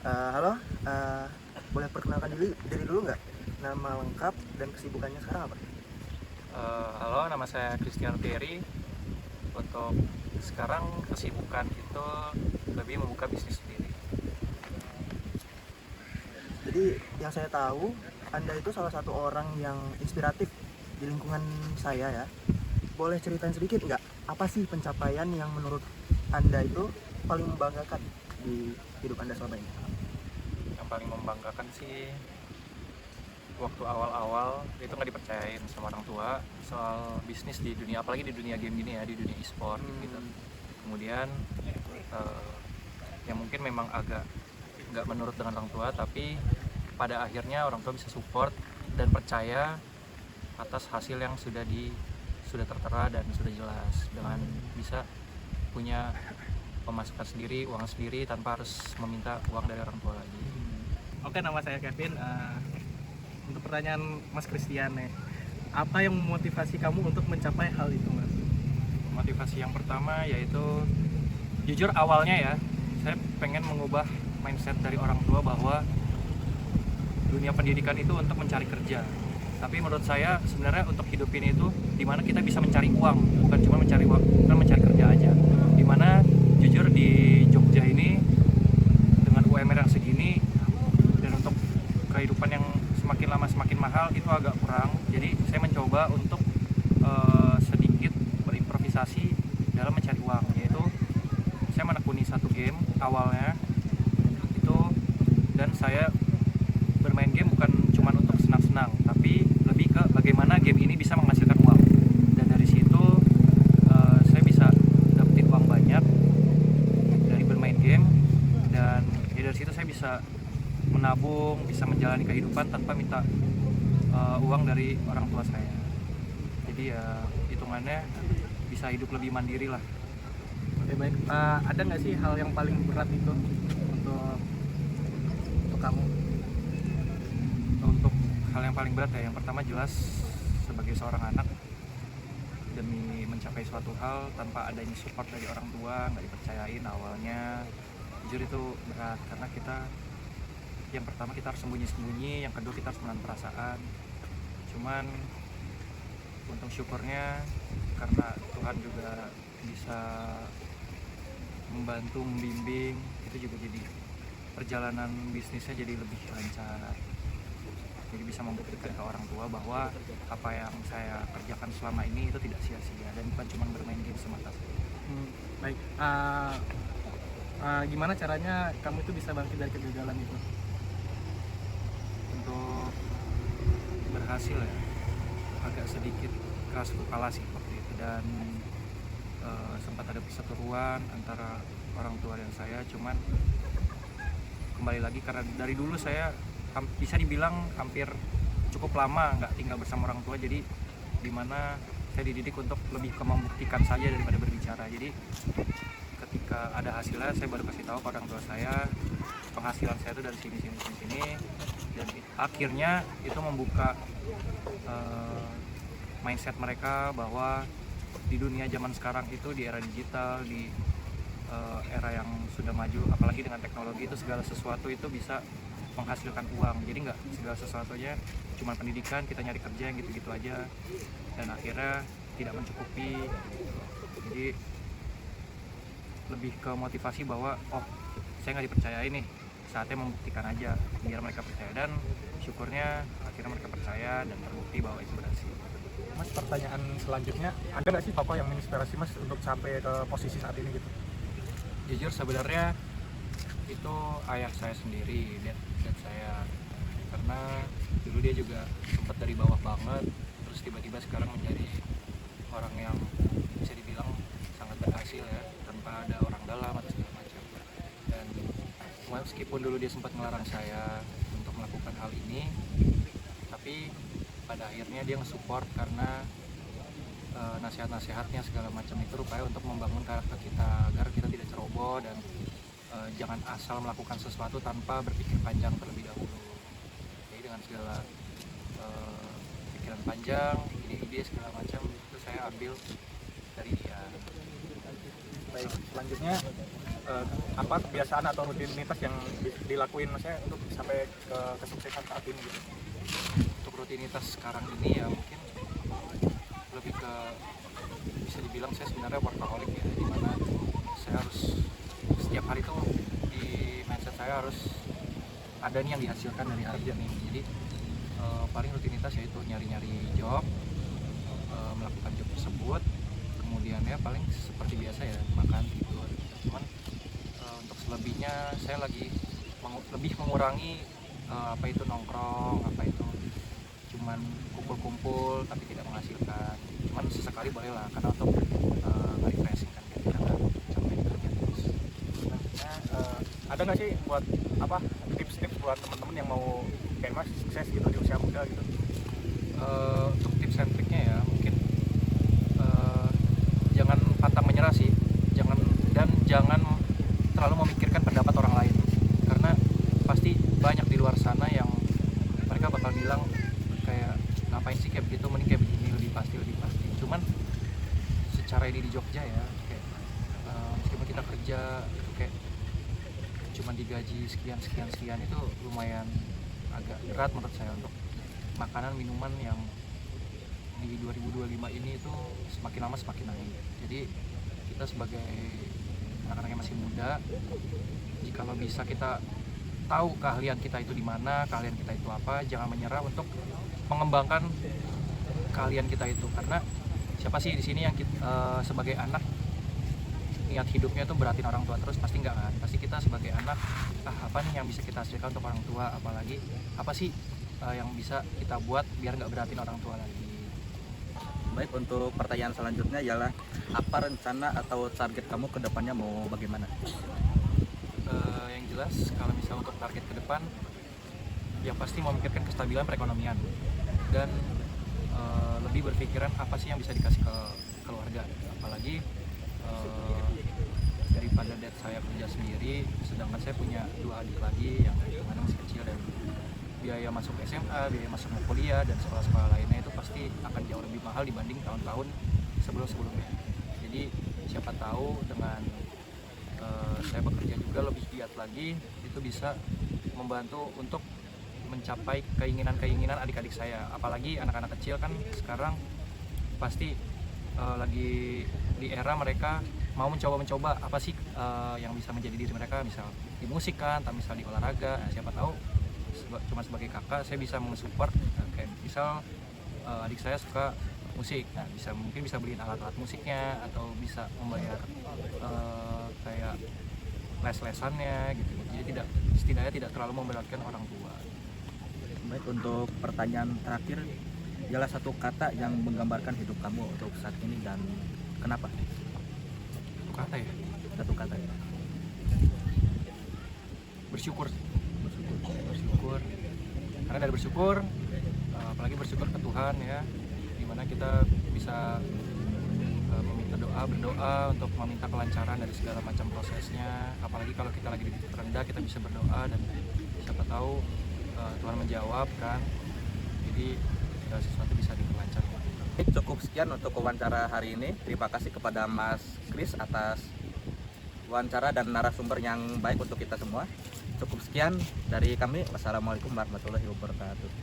Halo, eh, boleh perkenalkan diri dulu nggak? Nama lengkap dan kesibukannya sekarang apa? Halo, nama saya Christian Ferry. Untuk sekarang kesibukan itu lebih membuka bisnis sendiri. Jadi yang saya tahu, Anda itu salah satu orang yang inspiratif di lingkungan saya ya. Boleh ceritain sedikit nggak? Apa sih pencapaian yang menurut Anda itu paling membanggakan di hidup Anda selama ini? Yang paling membanggakan sih waktu awal-awal itu nggak dipercayain sama orang tua soal bisnis di dunia, apalagi di dunia game gini ya, di dunia e-sport gitu. Kemudian eh, yang mungkin memang agak nggak menurut dengan orang tua, tapi pada akhirnya orang tua bisa support dan percaya atas hasil yang sudah tertera dan sudah jelas, dengan bisa punya pemasukan sendiri, uang sendiri tanpa harus meminta uang dari orang tua lagi. Oke, nama saya Kevin. Untuk pertanyaan Mas Christian nih, apa yang memotivasi kamu untuk mencapai hal itu, Mas? Motivasi yang pertama yaitu, jujur awalnya ya, saya pengen mengubah mindset dari orang tua bahwa dunia pendidikan itu untuk mencari kerja. Tapi menurut saya sebenarnya untuk hidup ini itu dimana kita bisa mencari uang, bukan cuma mencari uang, bukan mencari kerja aja. Dimana jujur di Jogja ini dengan UMR yang segini dan untuk kehidupan yang semakin lama semakin mahal itu agak kurang. Jadi saya mencoba untuk sedikit berimprovisasi dalam mencari uang, yaitu saya menekuni satu game awalnya itu, dan saya bermain game bukan cuma untuk senang-senang, tapi lebih ke bagaimana game ini bisa menghasilkan uang. Dan dari situ saya bisa dapetin uang banyak dari bermain game, dan ya dari situ saya bisa menabung, bisa menjalani kehidupan tanpa minta uang dari orang tua saya. Jadi ya hitungannya bisa hidup lebih mandiri lah. Oke, baik. Ada nggak sih hal yang paling berat itu untuk kamu? Untuk hal yang paling berat ya, yang pertama jelas sebagai seorang anak, demi mencapai suatu hal tanpa adanya support dari orang tua, nggak dipercayain awalnya, jujur itu berat. Karena kita, yang pertama kita harus sembunyi-sembunyi, yang kedua kita harus menahan perasaan. Cuman untung syukurnya karena Tuhan juga bisa membantu, membimbing, itu juga jadi perjalanan bisnisnya jadi lebih lancar. Jadi bisa membuktikan ke orang tua bahwa apa yang saya kerjakan selama ini itu tidak sia-sia dan bukan cuma bermain game semata. Baik. Gimana caranya kamu itu bisa bangkit dari kegagalan itu? Untuk berhasil ya, agak sedikit keras kepala sih waktu itu, dan sempat ada perseteruan antara orang tua dan saya. Cuman kembali lagi, karena dari dulu saya bisa dibilang hampir cukup lama nggak tinggal bersama orang tua, jadi dimana saya dididik untuk lebih ke membuktikan saja daripada berbicara. Jadi ketika ada hasilnya saya baru kasih tahu ke orang tua saya, penghasilan saya itu dari sini, dan akhirnya itu membuka mindset mereka bahwa di dunia zaman sekarang itu, di era digital, di era yang sudah maju, apalagi dengan teknologi, itu segala sesuatu itu bisa menghasilkan uang. Jadi nggak segala sesuatunya cuma pendidikan, kita nyari kerja yang gitu-gitu aja, dan akhirnya tidak mencukupi. Jadi lebih ke motivasi bahwa saya nggak dipercaya nih, saatnya membuktikan aja biar mereka percaya, dan syukurnya akhirnya mereka percaya dan terbukti bahwa itu berhasil. Mas, pertanyaan selanjutnya, ada nggak sih tokoh yang menginspirasi Mas untuk sampai ke posisi saat ini gitu? Jujur sebenarnya itu ayah saya sendiri, dad saya, karena dulu dia juga sempat dari bawah banget, terus tiba-tiba sekarang menjadi orang yang bisa dibilang sangat berhasil ya, tanpa ada orang dalam atau segala macam. Dan meskipun dulu dia sempat melarang saya untuk melakukan hal ini, tapi pada akhirnya dia nge-support karena nasihat-nasihatnya segala macam itu rupanya untuk membangun karakter kita agar kita tidak ceroboh, dan jangan asal melakukan sesuatu tanpa berpikir panjang terlebih dahulu. Jadi dengan segala pikiran panjang, ide-ide segala macam itu saya ambil dari dia. Baik, selanjutnya apa kebiasaan atau rutinitas yang dilakuin maksudnya untuk sampai ke kesuksesan saat ini gitu? Untuk rutinitas sekarang ini ya mungkin lebih ke, bisa dibilang saya sebenarnya workaholic ya, dimana saya harus setiap hari tuh di mindset saya harus ada nih yang dihasilkan dari hari ini. Jadi paling rutinitas yaitu nyari-nyari job, melakukan job tersebut, kemudian ya paling seperti biasa ya makan tidur. Cuman untuk selebihnya saya lagi lebih mengurangi apa itu nongkrong, apa itu cuman kumpul-kumpul tapi tidak menghasilkan. Cuman sesekali boleh lah, karena untuk nge-refreshing kan kita capek kerja terus. Selanjutnya ada nggak sih buat apa tips-tips buat teman-teman yang mau kayak mas sukses gitu di usia muda gitu? Untuk tips and triknya ya mungkin jangan pantang menyerah sih, jangan terlalu memikirkan pendapat orang lain, karena pasti banyak di luar sana yang mereka bakal bilang kayak ngapain sih kayak begitu, mending kayak begini, lebih pasti. Cuman secara ini di Jogja ya kayak meskipun kita kerja itu kayak cuman digaji sekian itu lumayan agak berat menurut saya untuk makanan minuman yang di 2025 ini itu semakin lama semakin naik. Jadi kita sebagai anak-anak yang masih muda, jikalau bisa kita tahu keahlian kita itu di mana, keahlian kita itu apa, jangan menyerah untuk mengembangkan keahlian kita itu. Karena siapa sih di sini yang sebagai anak niat hidupnya itu beratin orang tua terus? Pasti enggak kan? Pasti kita sebagai anak apa nih yang bisa kita hasilkan untuk orang tua, apalagi apa sih yang bisa kita buat biar nggak beratin orang tua lagi. Baik, untuk pertanyaan selanjutnya ialah apa rencana atau target kamu ke depannya mau bagaimana? Yang jelas kalau misal untuk target ke depan ya pasti memikirkan kestabilan perekonomian dan lebih berpikiran apa sih yang bisa dikasih ke keluarga, apalagi daripada dad saya kerja sendiri sedangkan saya punya 2 adik lagi yang mana masih kecil, dan biaya masuk SMA, biaya masuk kuliah dan sekolah-sekolah lainnya itu pasti akan jauh lebih mahal dibanding tahun-tahun sebelumnya. Jadi siapa tahu dengan saya bekerja juga lebih giat lagi, itu bisa membantu untuk mencapai keinginan adik-adik saya. Apalagi anak-anak kecil kan sekarang pasti lagi di era mereka mau mencoba apa sih yang bisa menjadi diri mereka, misal di musik kan, atau misal di olahraga. Nah, siapa tahu cuma sebagai kakak saya bisa mensupport, kayak misal adik saya suka musik, nah mungkin bisa beliin alat-alat musiknya atau bisa membayar kayak les-lesannya gitu. Jadi setidaknya tidak terlalu memberatkan orang tua. Baik, untuk pertanyaan terakhir ialah satu kata yang menggambarkan hidup kamu untuk saat ini dan kenapa? Kata ya, Satu kata ya. bersyukur. Karena dari bersyukur, apalagi bersyukur ke Tuhan ya, dimana kita bisa berdoa untuk meminta kelancaran dari segala macam prosesnya. Apalagi kalau kita lagi di titik terendah, kita bisa berdoa dan siapa tahu Tuhan menjawab kan. Jadi segala sesuatu bisa dilancarkan. Cukup sekian untuk wawancara hari ini. Terima kasih kepada Mas Kris atas wawancara dan narasumber yang baik untuk kita semua. Cukup sekian dari kami. Wassalamualaikum warahmatullahi wabarakatuh.